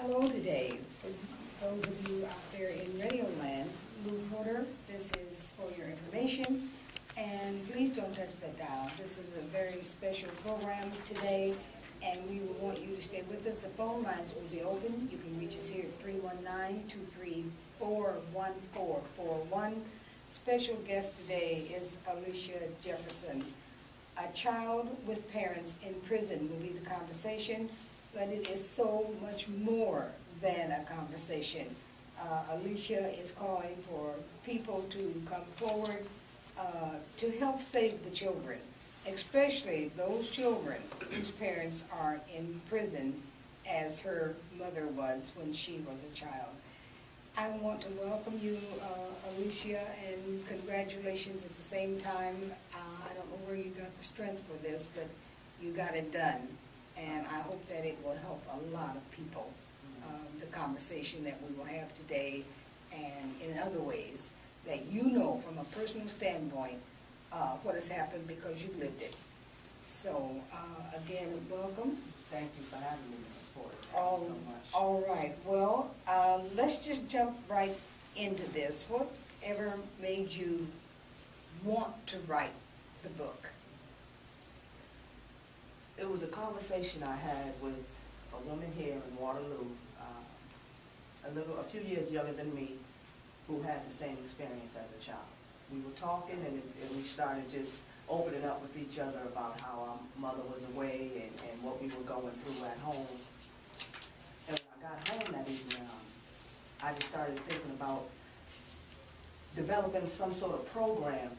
Hello today. For those of you out there in Radio Land, Lou Porter, this is for your information. And please don't touch that dial. This is a very special program today, and we will want you to stay with us. The phone lines will be open. You can reach us here at 319-234-1441. Special guest today is Alicia Jefferson. A child with parents in prison will be the conversation, but it is so much more than a conversation. Alicia is calling for people to come forward to help save the children, especially those children whose parents are in prison, as her mother was when she was a child. I want to welcome you, Alicia, and congratulations at the same time. I don't know where you got the strength for this, but you got it done. And I hope that it will help a lot of people, the conversation that we will have today, and in other ways that you know from a personal standpoint what has happened because you've lived it. So, again, welcome. Thank you for having me, Mrs. Porter. All, Thank you so much. all right. Well, let's just jump right into this. Whatever made you want to write the book? It was a conversation I had with a woman here in Waterloo, a few years younger than me, who had the same experience as a child. We were talking, and we started just opening up with each other about how our mother was away and what we were going through at home. And when I got home that evening, I just started thinking about developing some sort of program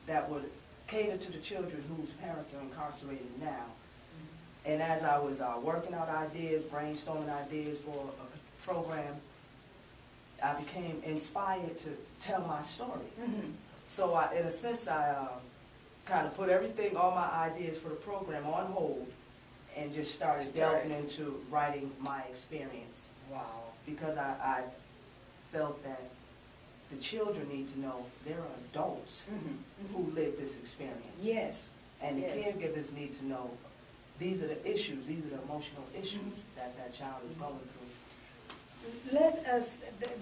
that would cater to the children whose parents are incarcerated now. And as I was working out ideas, brainstorming ideas for a program, I became inspired to tell my story. Mm-hmm. So in a sense, I kind of put everything, all my ideas for the program on hold, and just started delving into writing my experience. Wow. Because I felt that the children need to know there are adults who live this experience. Yes. And the Yes. caregivers need to know these are the issues, these are the emotional issues that child is going through.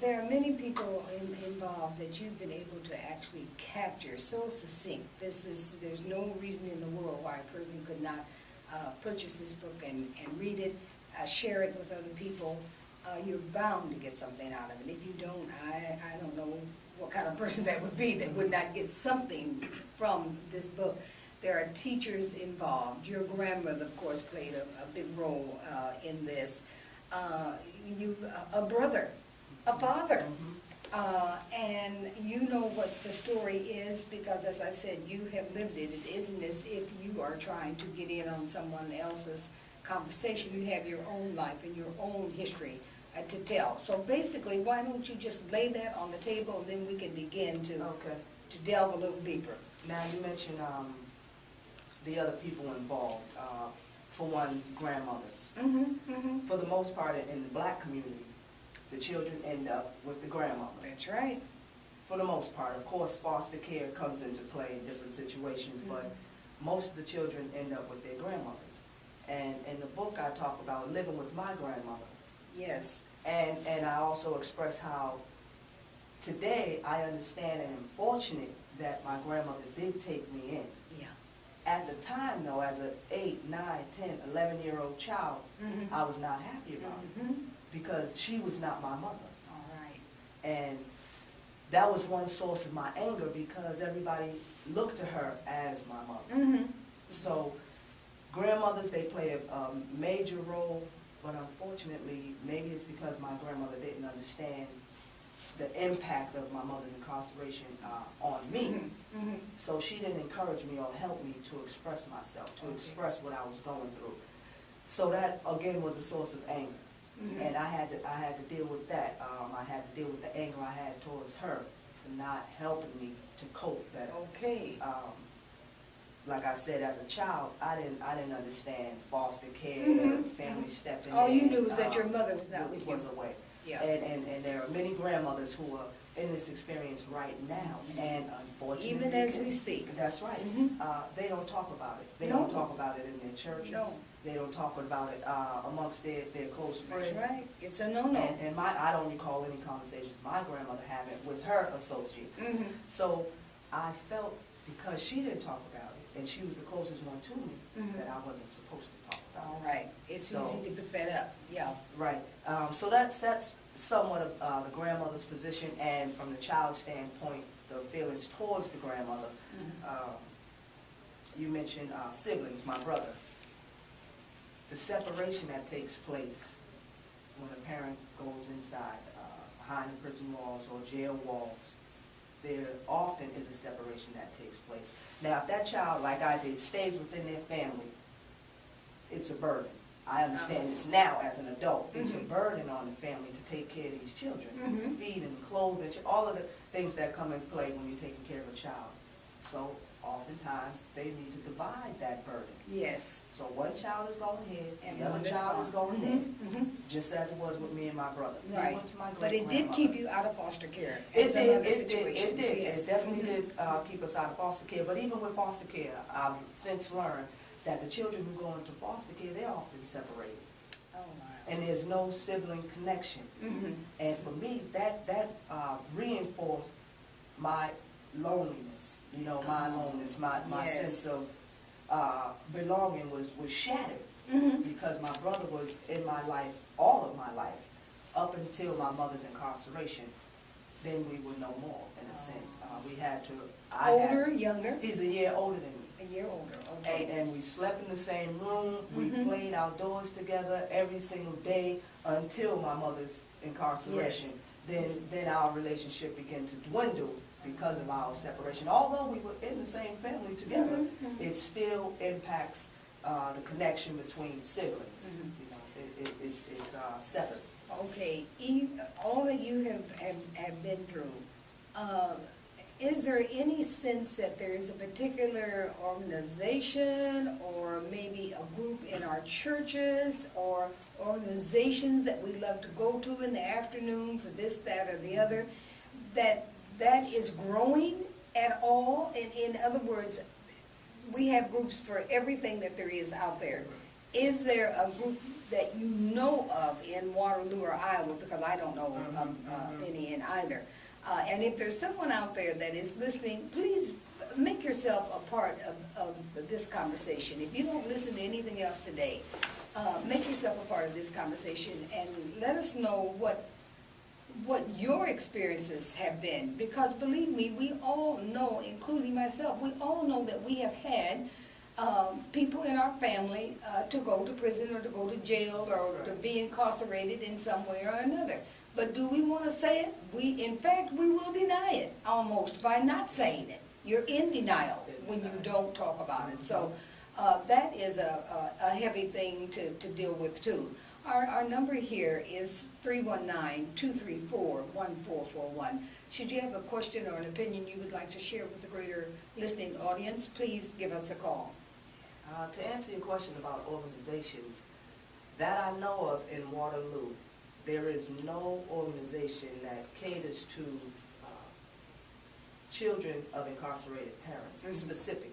There are many people involved that you've been able to actually capture so succinct. There's no reason in the world why a person could not purchase this book and read it, share it with other people. You're bound to get something out of it. If you don't, I don't know what kind of person that would be that would not get something from this book. There are teachers involved. Your grandmother, of course, played a big role in this. A brother, a father, and you know what the story is because, as I said, you have lived it. It isn't as if you are trying to get in on someone else's conversation. You have your own life and your own history to tell. So basically, why don't you just lay that on the table, and then we can begin to delve a little deeper. Now, you mentioned the other people involved. For one, grandmothers. For the most part, in the black community, the children end up with the grandmother. That's right. For the most part. Of course, foster care comes into play in different situations, but most of the children end up with their grandmothers. And in the book, I talk about living with my grandmother. Yes. And I also express how today I understand and am fortunate that my grandmother did take me in. Yeah. At the time, though, as an 8, 9, 10, 11-year-old child, I was not happy about it because she was not my mother. All right. And that was one source of my anger because everybody looked to her as my mother. So grandmothers, they play a major role, but unfortunately, maybe it's because my grandmother didn't understand the impact of my mother's incarceration on me. So she didn't encourage me or help me to express myself, to express what I was going through. So that, again, was a source of anger. And I had to deal with that. I had to deal with the anger I had towards her for not helping me to cope better. Okay. Like I said, as a child, I didn't understand foster care, family stepping in. All you knew was that your mother was not with you. Was away. Yeah. And there are many grandmothers who are in this experience right now, and unfortunately, Even as we speak. That's right. They don't talk about it. They No. don't talk about it in their churches. No. They don't talk about it amongst their close friends. That's right. It's a no-no. And I don't recall any conversations my grandmother having with her associates. So I felt, because she didn't talk about it, and she was the closest one to me, that I wasn't supposed to talk about All it. right. It's easy to pick that up. Yeah. Right. So that's somewhat of the grandmother's position, and from the child's standpoint, the feelings towards the grandmother. You mentioned siblings, my brother. The separation that takes place when a parent goes inside, behind the prison walls or jail walls, there often is a separation that takes place. Now, if that child, like I did, stays within their family, it's a burden. I understand this now as an adult. It's a burden on the family to take care of these children, feed and clothe, and all of the things that come into play when you're taking care of a child. So oftentimes they need to divide that burden. Yes. So one child is going ahead, And the other one is child is gone. going ahead, just as it was with me and my brother. He Right. went to my But it did great-grandmother. keep you out of foster care. It some did, other situations. it did. Yes. It definitely did keep us out of foster care. But even with foster care, I've since learned that the children who go into foster care, they're often separated. Oh, wow. And there's no sibling connection. And for me, that reinforced my loneliness. You know, my loneliness, my Yes. sense of belonging was shattered because my brother was in my life, all of my life, up until my mother's incarceration. Then we were no more, in a sense. We had to. Older, younger? He's a year older than me. A year older, okay. And we slept in the same room. We played outdoors together every single day until my mother's incarceration. Then our relationship began to dwindle because of our separation. Although we were in the same family together, it still impacts the connection between siblings. You know, it's separate. Okay, all that you have been through, is there any sense that there is a particular organization or maybe a group in our churches or organizations that we love to go to in the afternoon for this, that, or the other, that is growing at all? In other words, we have groups for everything that there is out there. Is there a group that you know of in Waterloo or Iowa, because I don't know any in either? And if there's someone out there that is listening, please make yourself a part of this conversation. If you don't listen to anything else today, make yourself a part of this conversation and let us know what your experiences have been. Because believe me, we all know, including myself, we all know that we have had people in our family to go to prison or to go to jail or to be incarcerated in some way or another. But do we want to say it? In fact, we will deny it almost by not saying it. You're in denial when you don't talk about it. So that is a heavy thing to deal with too. Our number here is 319-234-1441. Should you have a question or an opinion you would like to share with the greater listening audience, please give us a call. To answer your question about organizations, that I know of in Waterloo, there is no organization that caters to children of incarcerated parents, specifically.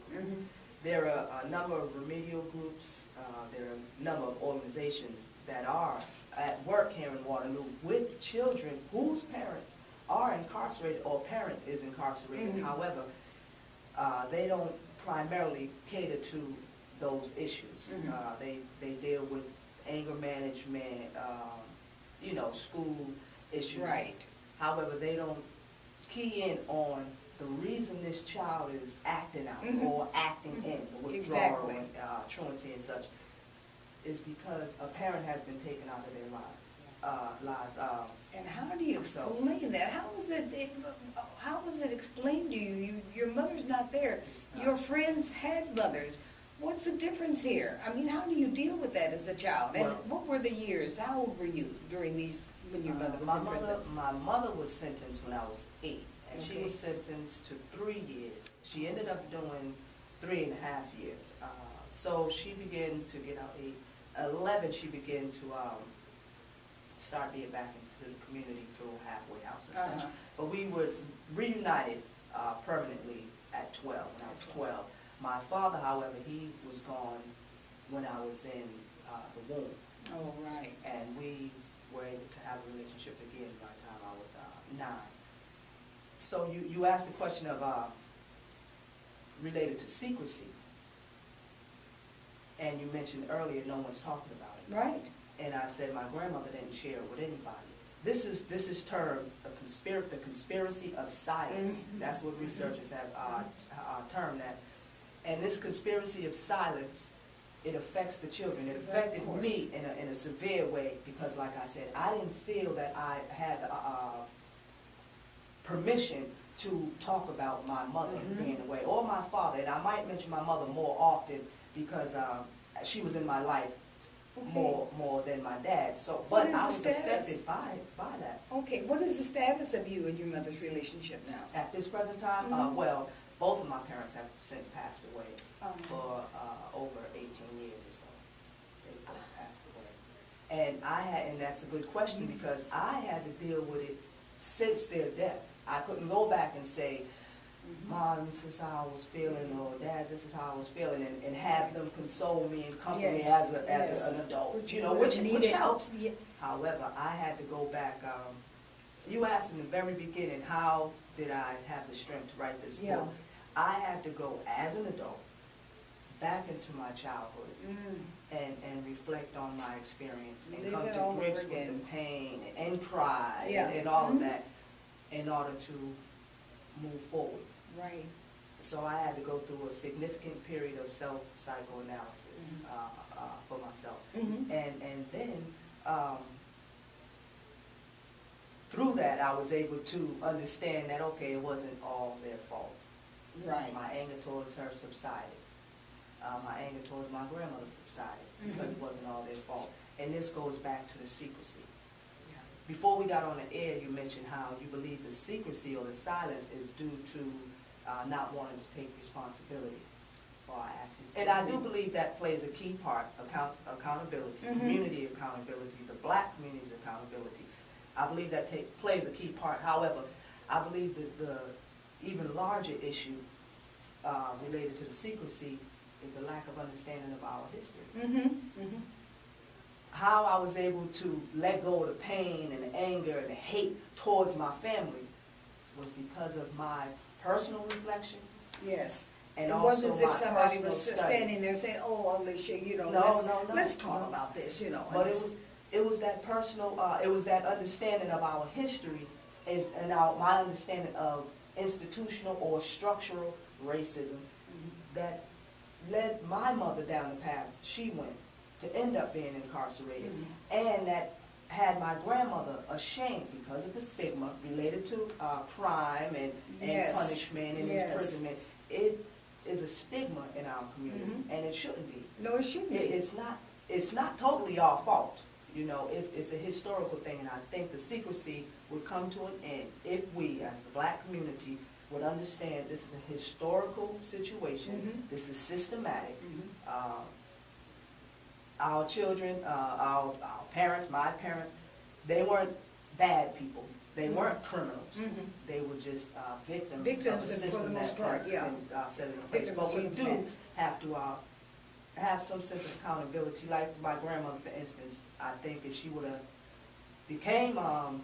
There are a number of remedial groups, there are a number of organizations that are at work here in Waterloo with children whose parents are incarcerated or parent is incarcerated. However, they don't primarily cater to those issues. They deal with anger management, you know, school issues. Right. However, they don't key in on the reason this child is acting out or acting in, withdrawal and truancy and such, is because a parent has been taken out of their lives. And how do you explain that? How was it explained to you? Your mother's not there. Your friends had mothers. What's the difference here? I mean, how do you deal with that as a child? And what were the years? How old were you during these, when your mother was in prison? My mother was sentenced when I was 8, and she was sentenced to 3 years. She ended up doing 3.5 years. So she began to get out 8. 11, she began to start being back into the community through halfway house and Uh-huh. such. But we were reunited permanently at 12, when I was 12. My father, however, he was gone when I was in the womb. Oh, right. And we were able to have a relationship again by the time I was 9. So you asked the question of related to secrecy, and you mentioned earlier no one's talking about it. Right. And I said my grandmother didn't share it with anybody. This is termed the conspiracy of silence. Mm-hmm. That's what researchers have termed that. And this conspiracy of silence, it affects the children. It affected me in a severe way because, like I said, I didn't feel that I had permission to talk about my mother being away, or my father. And I might mention my mother more often because she was in my life more than my dad. So, but I was affected by that. Okay, what is the status of you and your mother's relationship now? At this present time, well, both of my parents have since passed away for over 18 years or so. They both passed away. And that's a good question because I had to deal with it since their death. I couldn't go back and say, Mom, this is how I was feeling, or Dad, this is how I was feeling, and have them console me and comfort me as an adult, which helps. Yeah. However, I had to go back. You asked in the very beginning, how did I have the strength to write this book? I had to go as an adult back into my childhood and reflect on my experience and come to grips with the pain and cry and all of that in order to move forward. Right. So I had to go through a significant period of self-psychoanalysis for myself. And then through that I was able to understand that, okay, it wasn't all their fault. Right. My anger towards her subsided. My anger towards my grandmother subsided because it wasn't all their fault. And this goes back to the secrecy. Before we got on the air, you mentioned how you believe the secrecy or the silence is due to not wanting to take responsibility for our actions. And I do believe that plays a key part, accountability, community accountability, the black community's accountability. I believe that plays a key part. However, I believe that the even larger issue related to the secrecy is a lack of understanding of our history. How I was able to let go of the pain and the anger and the hate towards my family was because of my personal reflection. Yes. And it wasn't as if somebody was standing there saying, "Oh, Alicia, let's talk about this," But it was that personal. It was that understanding of our history and my understanding of institutional or structural racism that led my mother down the path she went to end up being incarcerated, and that had my grandmother ashamed because of the stigma related to crime and punishment and imprisonment. It is a stigma in our community, and it shouldn't be. No, it shouldn't be. It's not totally our fault. It's a historical thing, and I think the secrecy would come to an end if we, as the black community, would understand this is a historical situation. This is systematic. Our children, our parents, my parents, they weren't bad people. They weren't criminals. They were just victims of the system for the most part, set in place. But we do have to have some sense of accountability. Like my grandmother, for instance, I think if she would have became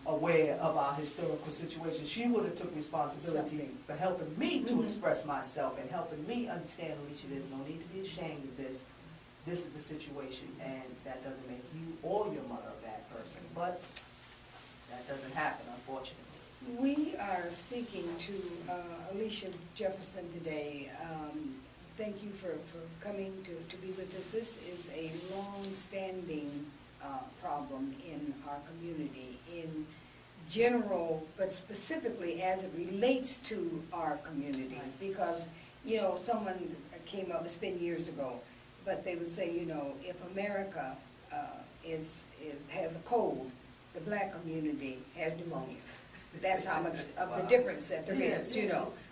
aware of our historical situation, she would have took responsibility for helping me to express myself and helping me understand, Alicia, there's no need to be ashamed of this. This is the situation, and that doesn't make you or your mother a bad person. But that doesn't happen, unfortunately. We are speaking to Alicia Jefferson today. Thank you for coming to be with us. This is a long-standing problem in our community in general, but specifically as it relates to our community. Because, someone came up, it's been years ago, but they would say, if America has a cold, the black community has pneumonia. That's how much of the difference that there is,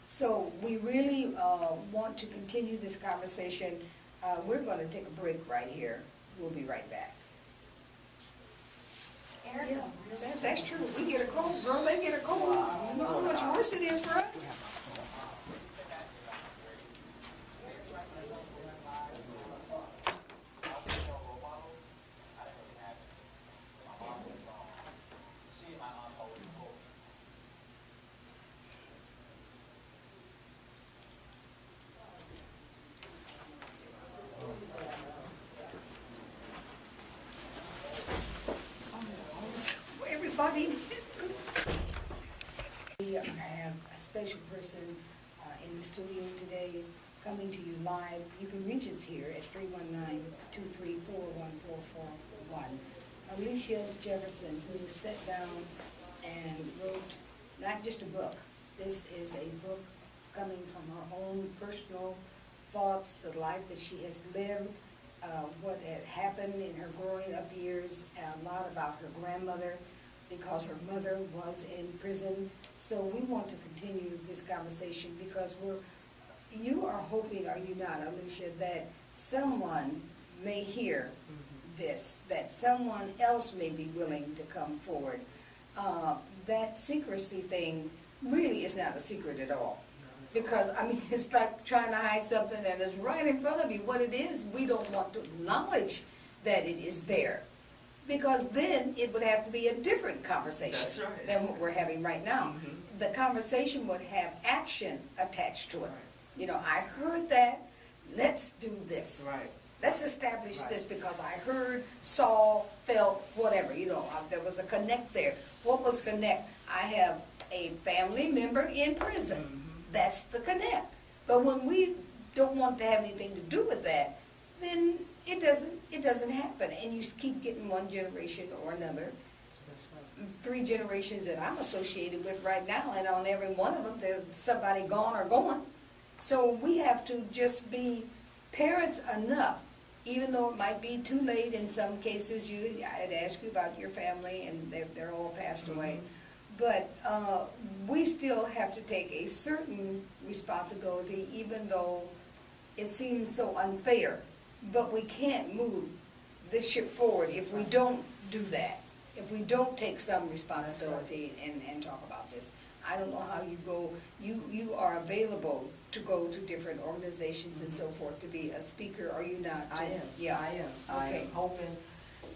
So we really want to continue this conversation. We're going to take a break right here. We'll be right back. Yeah, that's true. We get a cold, girl, they get a cold. You know how much worse it is for us? Everybody. We have a special person in the studio today coming to you live. You can reach us here at 319-234-1441. Alicia Jefferson, who sat down and wrote not just a book. This is a book coming from her own personal thoughts, the life that she has lived, what had happened in her growing up years, a lot about her grandmother, because her mother was in prison. So we want to continue this conversation because you are hoping, are you not, Alicia, that someone may hear this, that someone else may be willing to come forward. That secrecy thing really is not a secret at all. Because, I mean, it's like trying to hide something that is right in front of you. What it is, we don't want to acknowledge that it is there. Because then it would have to be a different conversation than what we're having right now. The conversation would have action attached to it. Right. You know, I heard that, let's do this. Right. Let's establish this because I heard, saw, felt, whatever. You know, there was a connect there. What was connect? I have a family member in prison. That's the connect. But when we don't want to have anything to do with that, then it doesn't happen. And you keep getting one generation or another. 3 generations that I'm associated with right now, and on every one of them there's somebody gone or going. So we have to just be parents enough, even though it might be too late in some cases. I had asked you about your family, and they're all passed away. But we still have to take a certain responsibility, even though it seems so unfair. But we can't move this ship forward if we don't do that, if we don't take some responsibility and talk about this. I don't know how you go. You are available to go to different organizations and so forth to be a speaker, are you not? I am. Yeah. I am. Okay. I am hoping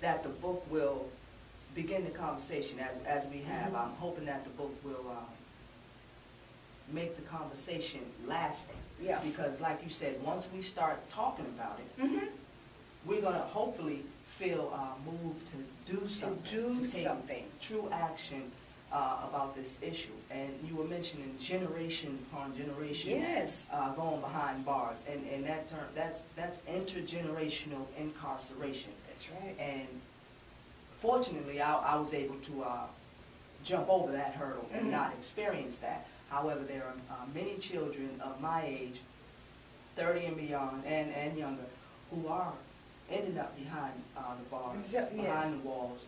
that the book will begin the conversation as we have. I'm hoping that the book will make the conversation lasting. Yeah. Because like you said, once we start talking about it, we're going to hopefully feel moved to do something. To take something. True action about this issue. And you were mentioning generations upon generations going behind bars. And that term, that's intergenerational incarceration. That's right. And fortunately, I was able to jump over that hurdle and not experience that. However, there are many children of my age, 30 and beyond, and younger, who are ending up behind the bars, behind the walls,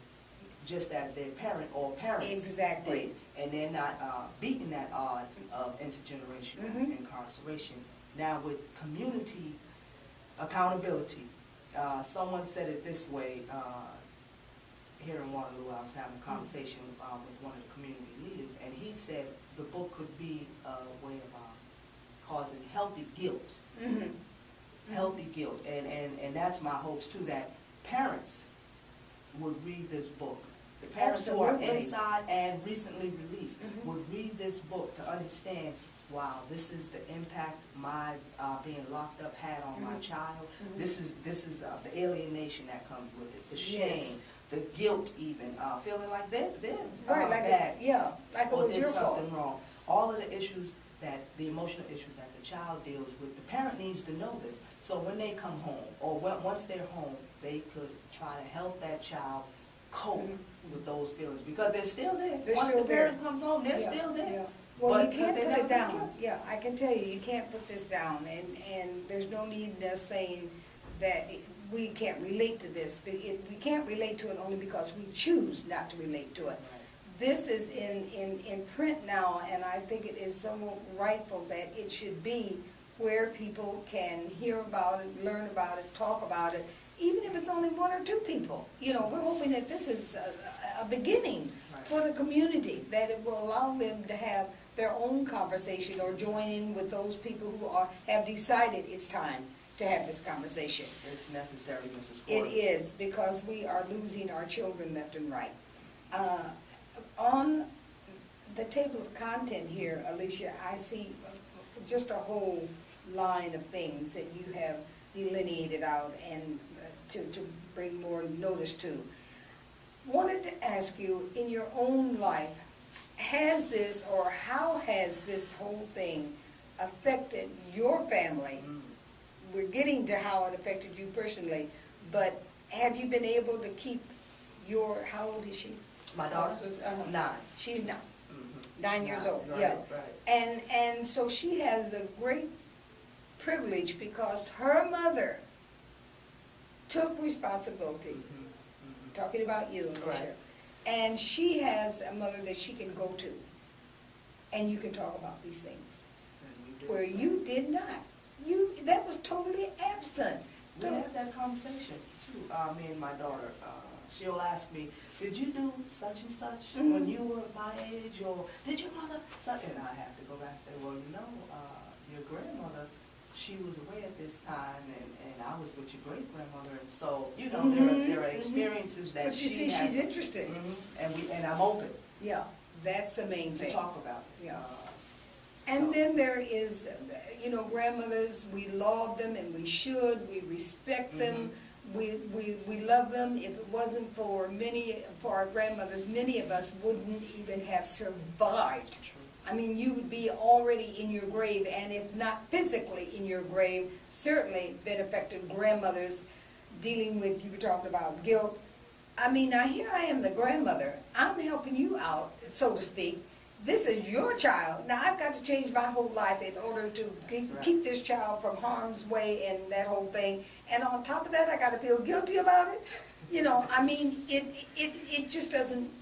just as their parent or parents did. And they're not beating that odd of intergenerational incarceration. Now, with community accountability, someone said it this way. Here in Waterloo, I was having a conversation with one of the community leaders, and he said the book could be a way of causing healthy guilt. Healthy guilt. And that's my hopes, too, that parents would read this book. The parents who are inside and recently released would read this book to understand, wow, this is the impact my being locked up had on my child. This is the alienation that comes with it, the shame. The guilt, even feeling like they're right, like bad, like it was your fault. Something wrong. All of the issues the emotional issues that the child deals with, the parent needs to know this. So when they come home, or once they're home, they could try to help that child cope with those feelings because they're still there. Once the parent comes home, they're still there. Yeah. Well, you can't put it down. Yeah, I can tell you can't put this down, and there's no need in us saying that we can't relate to this. We can't relate to it only because we choose not to relate to it. Right. This is in print now, and I think it is somewhat rightful that it should be where people can hear about it, learn about it, talk about it. even if it's only one or two people. You know, we're hoping that this is a beginning for the community, that it will allow them to have their own conversation or join in with those people who have decided it's time to have this conversation. It's necessary, Mrs. It Porter. is, because we are losing our children left and right. On the table of content here, Alicia, I see just a whole line of things that you have delineated out and to bring more notice to. Wanted to ask you, in your own life, has this, or how has this whole thing affected your family? We're getting to how it affected you personally, but have you been able to keep your, how old is she? My daughter? 9. She's 9. Mm-hmm. 9 years old, right, yeah. Right. And so she has the great privilege because her mother took responsibility, talking about you, Alicia, Right. and she has a mother that she can go to, and you can talk about these things, where you did not. That was totally absent. We had that conversation too. Me and my daughter. She'll ask me, "Did you do such and such when you were my age, or did your mother?" Such? And I have to go back and say, "Well, your grandmother, she was away at this time, and I was with your great grandmother, and so there are experiences that." But you see, she's interested, and I'm open. Yeah, that's the main thing. To talk about it. Yeah. And then there is, grandmothers, we laud them and we should, we respect them, we love them. If it wasn't for our grandmothers, many of us wouldn't even have survived. I mean, you would be already in your grave, and if not physically in your grave, certainly benefacted grandmothers dealing with, you were talking about guilt. I mean, now here I am, the grandmother. I'm helping you out, so to speak. This is your child. Now I've got to change my whole life in order to keep this child from harm's way and that whole thing. And on top of that, I got to feel guilty about it. I mean, it just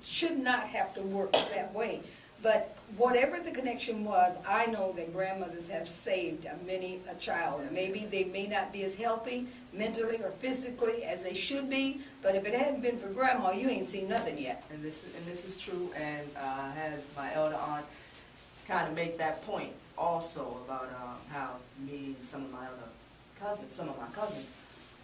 should not have to work that way. But whatever the connection was, I know that grandmothers have saved a child. Maybe they may not be as healthy mentally or physically as they should be, but if it hadn't been for grandma, you ain't seen nothing yet. And this is true, and I had my elder aunt kind of make that point also about how me and some of my cousins,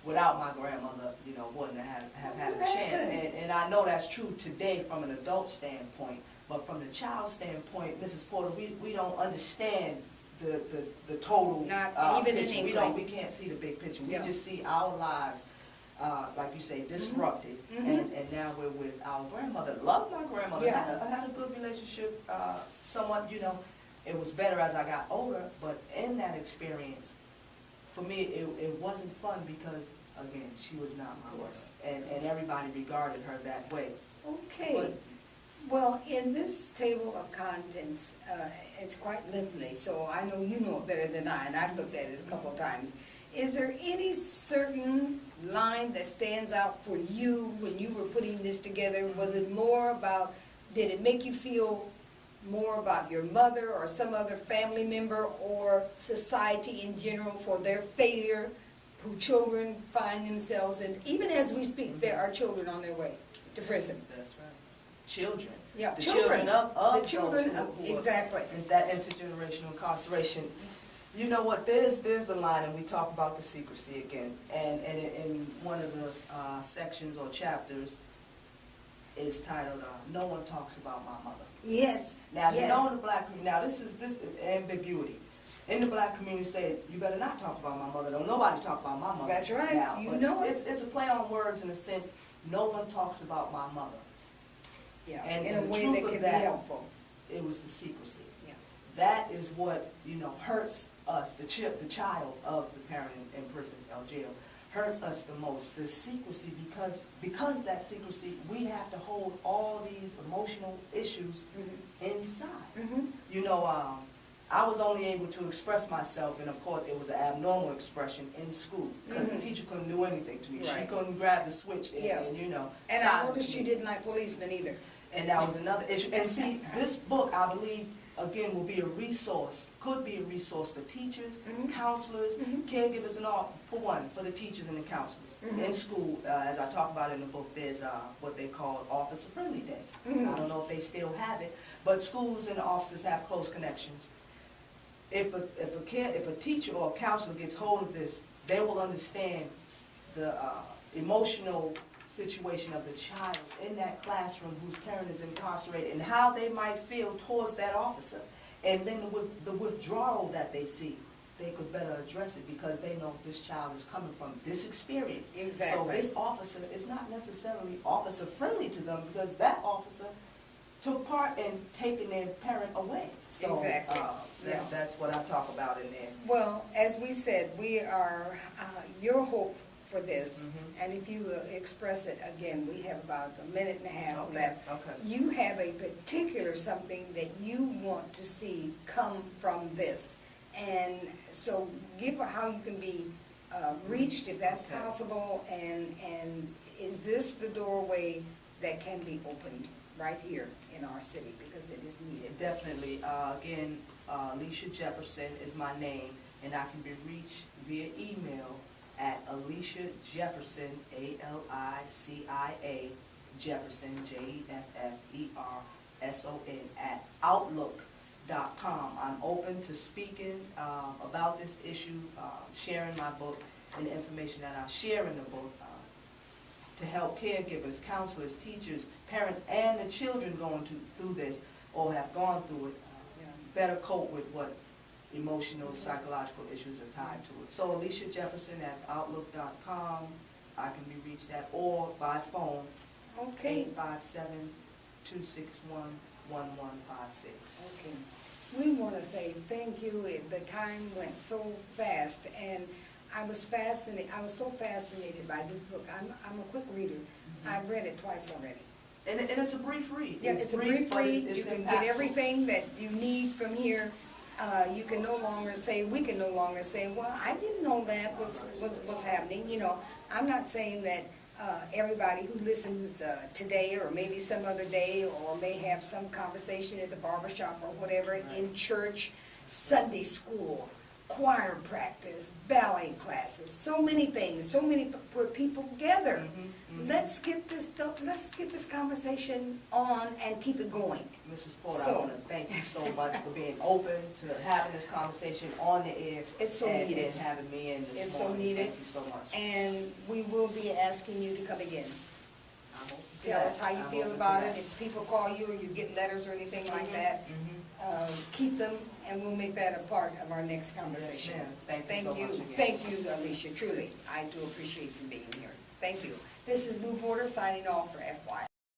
without my grandmother, wouldn't have had a chance. And I know that's true today from an adult standpoint. But from the child standpoint, Mrs. Porter, we don't understand the total Not even picture. in England. We can't see the big picture. Yeah. We just see our lives, like you say, disrupted. And now we're with our grandmother. Love my grandmother. Yeah. I had a good relationship. Somewhat, it was better as I got older. But in that experience, for me, it wasn't fun because, again, she was not my mother. And everybody regarded her that way. Okay. Well, in this table of contents, it's quite lengthy, so I know you know it better than I, and I've looked at it a couple of times. Is there any certain line that stands out for you when you were putting this together? Was it more about, did it make you feel more about your mother or some other family member or society in general for their failure, who children find themselves in? Even as we speak, there are children on their way to prison. That's right. Children. Yeah, the children of the children those who exactly. In that intergenerational incarceration. You know what? There's the line, and we talk about the secrecy again. And in one of the sections or chapters is titled "No One Talks About My Mother." Yes. Now, yes. in the black community, now this is ambiguity. In the black community, say you better not talk about my mother. Don't nobody talk about my mother. That's right. Now, you know it. It's a play on words in a sense. No one talks about my mother. Yeah, and in a way that can be helpful. It was the secrecy. Yeah. That is what, hurts us, the child of the parent in prison or jail, hurts us the most. The secrecy, because of that secrecy, we have to hold all these emotional issues inside. I was only able to express myself, and of course it was an abnormal expression in school, because the teacher couldn't do anything to me. Right. She couldn't grab the switch and And I noticed you didn't like policemen either. And that was another issue. And see, this book, I believe, again, will be a resource, could be a resource for teachers, Mhm. counselors, Mhm. caregivers, and all, for the teachers and the counselors. Mhm. In school, as I talk about in the book, there's what they call Officer Friendly Day. Mhm. I don't know if they still have it, but schools and offices have close connections. If a teacher or a counselor gets hold of this, they will understand the emotional situation of the child in that classroom whose parent is incarcerated and how they might feel towards that officer. And then the withdrawal that they see, they could better address it because they know this child is coming from this experience. Exactly. So this officer is not necessarily officer friendly to them because that officer took part in taking their parent away. So, Exactly. Yeah. That's what I talk about in there. Well, as we said, we are your hope for this, Mhm. and if you will express it again, we have about a minute and a half Okay, left. okay. You have a particular something that you want to see come from this, and so give how you can be reached if that's Okay. possible, and is this the doorway that can be opened right here in our city, because it is needed? Definitely. Again, Alicia Jefferson is my name, and I can be reached via email at Alicia Jefferson, ALICIA, Jefferson, JEFFERSON, at Outlook.com. I'm open to speaking about this issue, sharing my book and the information that I share in the book to help caregivers, counselors, teachers, parents, and the children going through this or have gone through it better cope with what emotional, psychological issues are tied to it. So Alicia Jefferson at Outlook.com, I can be reached at, or by phone, Okay. 857-261-1156. Okay. We want to say thank you. The time went so fast, and I was fascinated. I was so fascinated by this book. I'm a quick reader. Mm-hmm. I've read it twice already. And it's a brief read. Yeah, it's a brief but read. it's You can impactful. get everything that you need from here. You can no longer say, we can no longer say, well, I didn't know that was happening. You know, I'm not saying that everybody who listens today or maybe some other day or may have some conversation at the barbershop or whatever, Right. in church, Sunday school, choir practice, ballet classes, so many things, so many where people gather. Mhm, mhm. Let's get this conversation on and keep it going. Mrs. Porter, So- I want to thank you so much for being open to having this conversation on the air. It's so and, needed. And having me in this It's so morning. needed. Thank you so much. And we will be asking you to come again. I'm open to Tell that. us how you I'm feel open to about that. it. If people call you or you get letters or anything like Mhm, that, mhm. keep them, and we'll make that a part of our next conversation. Yes, ma'am. Thank you so much again. Thank you, Alicia, truly. I do appreciate you being here. Thank you. This is Lou Porter signing off for FYI.